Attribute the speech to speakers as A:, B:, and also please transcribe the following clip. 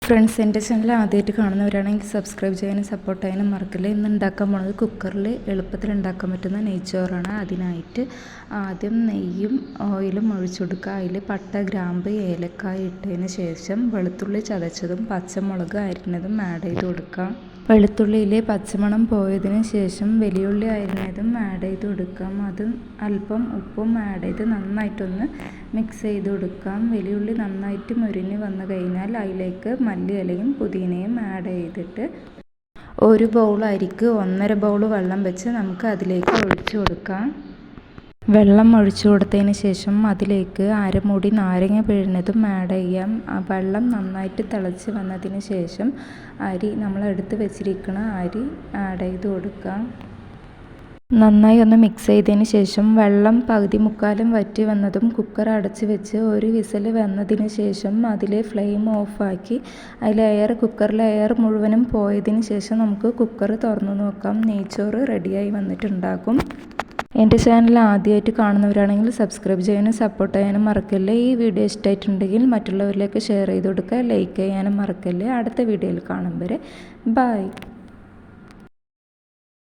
A: Friends, എൻ്റെ channel ആദ്യമായിട്ട് കാണുന്നവരാണെങ്കിൽ സബ്സ്ക്രൈബ് ചെയ്യാനും സപ്പോർട്ട് ചെയ്യാനും മറക്കില്ല. ഇന്ന് ഉണ്ടാക്കാൻ പോണത് കുക്കറിൽ എളുപ്പത്തിൽ ഉണ്ടാക്കാൻ പറ്റുന്ന നെയ്ച്ചോറാണ്. അതിനായിട്ട് ആദ്യം നെയ്യും ഓയിലും ഒഴിച്ചു കൊടുക്കുക. അതിൽ പട്ട, ഗ്രാമ്പ്, ഏലക്കായ ഇട്ടതിന് ശേഷം വെളുത്തുള്ളി ചതച്ചതും പച്ചമുളക് അരിഞ്ഞതും ആഡ് ചെയ്ത് കൊടുക്കുക. വെളുത്തുള്ളിയിലെ പച്ചമണം പോയതിന് ശേഷം വലിയുള്ളി അരിഞ്ഞതും ആഡ് ചെയ്ത് കൊടുക്കാം. അതും അല്പം ഉപ്പും ആഡ് ചെയ്ത് നന്നായിട്ടൊന്ന് മിക്സ് ചെയ്ത് കൊടുക്കാം. വലിയുള്ളി നന്നായിട്ട് മുരിഞ്ഞ് വന്നു കഴിഞ്ഞാൽ അതിലേക്ക് മല്ലിയിലയും പുതിനയും ആഡ് ചെയ്തിട്ട് ഒരു ബൗൾ അരിക്ക് 1.5 ബൗൾ വെള്ളം വെച്ച് നമുക്ക് അതിലേക്ക് ഒഴിച്ചു കൊടുക്കാം. വെള്ളം ഒഴിച്ചു കൊടുത്തതിന് ശേഷം അതിലേക്ക് അരമുടി നാരങ്ങ പിഴിഞ്ഞതും ആഡ് ചെയ്യാം. വെള്ളം നന്നായിട്ട് തിളച്ച് വന്നതിന് ശേഷം നമ്മൾ എടുത്ത് വെച്ചിരിക്കുന്ന അരി ആഡ് ചെയ്ത് കൊടുക്കാം. നന്നായി ഒന്ന് മിക്സ് ചെയ്തതിന് ശേഷം വെള്ളം പകുതി മുക്കാലും വറ്റി വന്നതും കുക്കർ അടച്ച് വെച്ച് ഒരു വിസിൽ വന്നതിന് ശേഷം അതിലെ ഫ്ലെയിം ഓഫാക്കി കുക്കറിലെ എയർ മുഴുവനും പോയതിന് ശേഷം നമുക്ക് കുക്കർ തുറന്നു നോക്കാം. നെയ്ച്ചോറ് റെഡിയായി വന്നിട്ടുണ്ടാകും. എൻ്റെ ചാനൽ ആദ്യമായിട്ട് കാണുന്നവരാണെങ്കിൽ സബ്സ്ക്രൈബ് ചെയ്യാനും സപ്പോർട്ട് ചെയ്യാനും മറക്കല്ലേ. ഈ വീഡിയോ ഇഷ്ടമായിട്ടുണ്ടെങ്കിൽ മറ്റുള്ളവരിലേക്ക് ഷെയർ ചെയ്ത് കൊടുക്കുക. ലൈക്ക് ചെയ്യാനും മറക്കല്ലേ. അടുത്ത വീഡിയോയിൽ കാണും വരെ ബൈ.